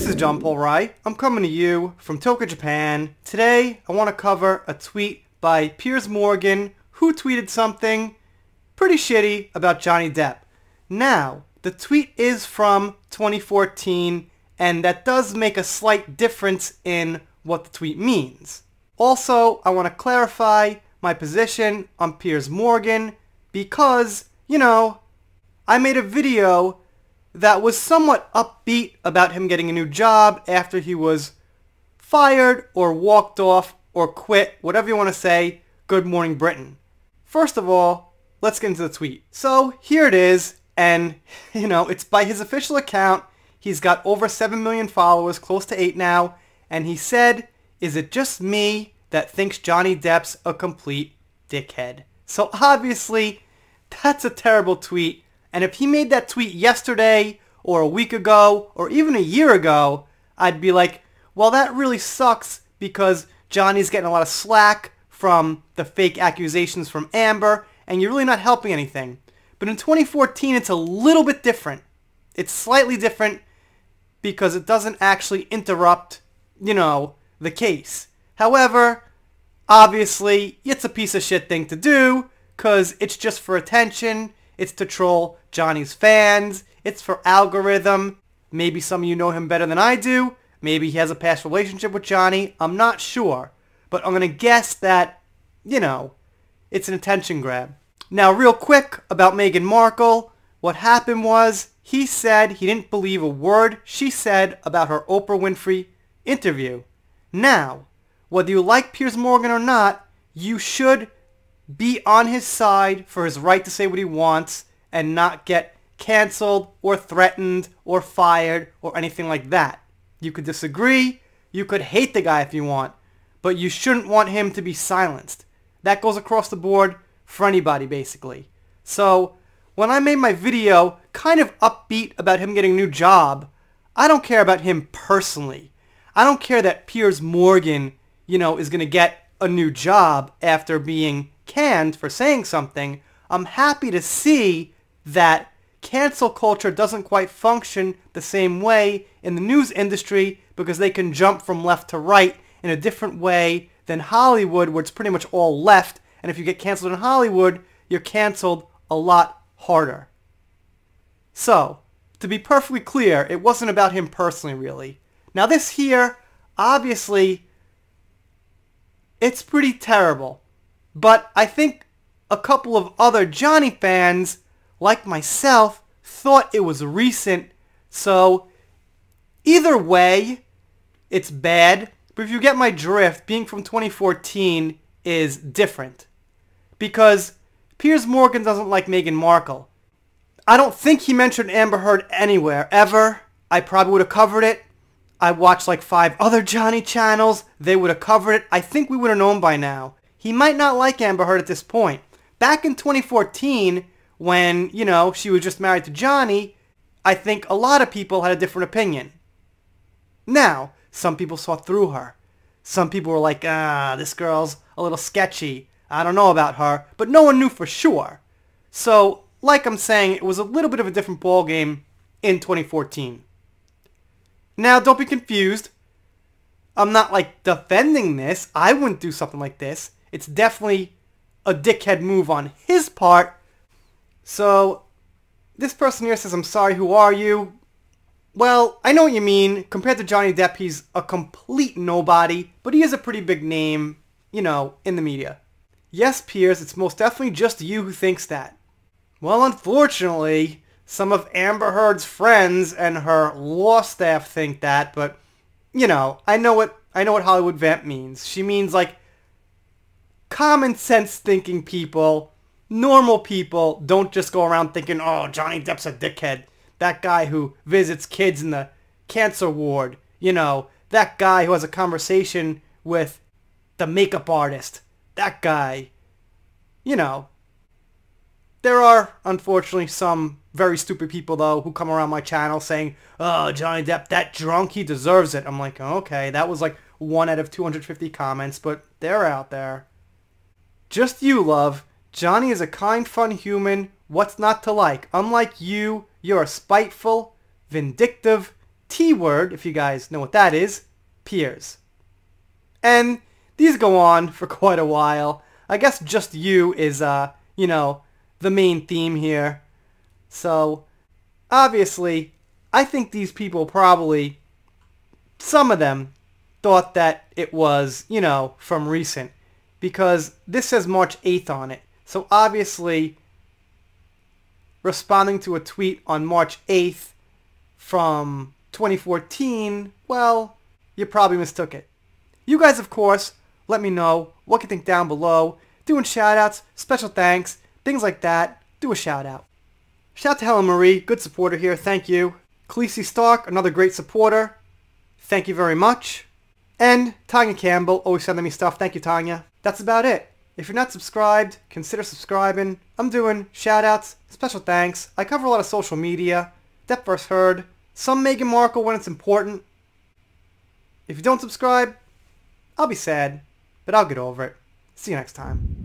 This is John Paul Rai. I'm coming to you from Tokyo, Japan. Today, I want to cover a tweet by Piers who tweeted something pretty shitty about Johnny Depp. Now, the tweet is from 2014, and that does make a slight difference in what the tweet means. Also, I want to clarify my position on Piers because, I made a video that was somewhat upbeat about him getting a new job after he was fired or walked off or quit, whatever you want to say, Good Morning Britain. First of all, let's get into the tweet. So here it is, and it's by his official account. He's got over 7 million followers, close to 8 now, and he said, "Is it just me that thinks Johnny Depp's a complete dickhead?" So obviously, that's a terrible tweet. And if he made that tweet yesterday, or a week ago, or even a year ago, I'd be like, well, that really sucks because Johnny's getting a lot of slack from the fake accusations from Amber, and you're really not helping anything. But in 2014, it's a little bit different. It's slightly different because it doesn't actually interrupt, the case. However, obviously, it's a piece of shit thing to do because it's just for attention. It's to troll Johnny's fans. It's for algorithm. Maybe some of you know him better than I do. Maybe he has a past relationship with Johnny. I'm not sure. But I'm going to guess that, it's an attention grab. Now, real quick about Meghan Markle. What happened was he said he didn't believe a word she said about her Oprah Winfrey interview. Now, whether you like Piers Morgan or not, you should be on his side for his right to say what he wants and not get canceled or threatened or fired or anything like that. You could disagree, you could hate the guy if you want, but you shouldn't want him to be silenced. That goes across the board for anybody, basically. So, when I made my video kind of upbeat about him getting a new job, I don't care about him personally. I don't care that Piers Morgan, is going to get a new job after being canned for saying something. I'm happy to see that cancel culture doesn't quite function the same way in the news industry because they can jump from left to right in a different way than Hollywood, where it's pretty much all left, and if you get canceled in Hollywood, you're canceled a lot harder. So, to be perfectly clear, it wasn't about him personally, really. Now this here, obviously, it's pretty terrible. But I think a couple of other Johnny fans, like myself, thought it was recent. So either way, it's bad. But if you get my drift, being from 2014 is different. Because Piers Morgan doesn't like Meghan Markle. I don't think he mentioned Amber Heard anywhere, ever. I probably would have covered it. I watched like 5 other Johnny channels. They would have covered it. I think we would have known by now. He might not like Amber Heard at this point. Back in 2014, when, she was just married to Johnny, I think a lot of people had a different opinion. Now, some people saw through her. Some people were like, this girl's a little sketchy. I don't know about her. But no one knew for sure. So, like I'm saying, it was a little bit of a different ballgame in 2014. Now, don't be confused. I'm not, defending this. I wouldn't do something like this. It's definitely a dickhead move on his part. So, this person here says, "I'm sorry, who are you?" Well, I know what you mean. Compared to Johnny Depp, he's a complete nobody, but he is a pretty big name, in the media. Yes, Piers, it's most definitely just you who thinks that. Well, unfortunately, some of Amber Heard's friends and her law staff think that, but, I know what Hollywood vamp means. She means, common sense thinking people, normal people, don't just go around thinking, oh, Johnny Depp's a dickhead. That guy who visits kids in the cancer ward. That guy who has a conversation with the makeup artist. That guy. There are, unfortunately, some very stupid people, though, who come around my channel saying, oh, Johnny Depp, that drunk, he deserves it. I'm like, okay, that was 1 out of 250 comments, but they're out there. Just you, love. Johnny is a kind, fun human. What's not to like? Unlike you, you're a spiteful, vindictive, T word, if you guys know what that is, Piers. And these go on for quite a while. I guess just you is, you know, the main theme here. So, obviously, I think these people probably, some of them, thought that it was, you know, from recent. Because this says March 8th on it. So, obviously, responding to a tweet on March 8th from 2014, well, you probably mistook it. You guys, of course, let me know what you think down below. Doing shout-outs, special thanks, things like that. Do a shout-out. Shout out to Helen Marie, good supporter here, thank you. Khaleesi Stark, another great supporter. Thank you very much. And Tanya Campbell, always sending me stuff. Thank you, Tanya. That's about it. If you're not subscribed, consider subscribing. I'm doing shout-outs, special thanks. I cover a lot of social media. Depp vs. Heard. Some Meghan Markle when it's important. If you don't subscribe, I'll be sad, but I'll get over it. See you next time.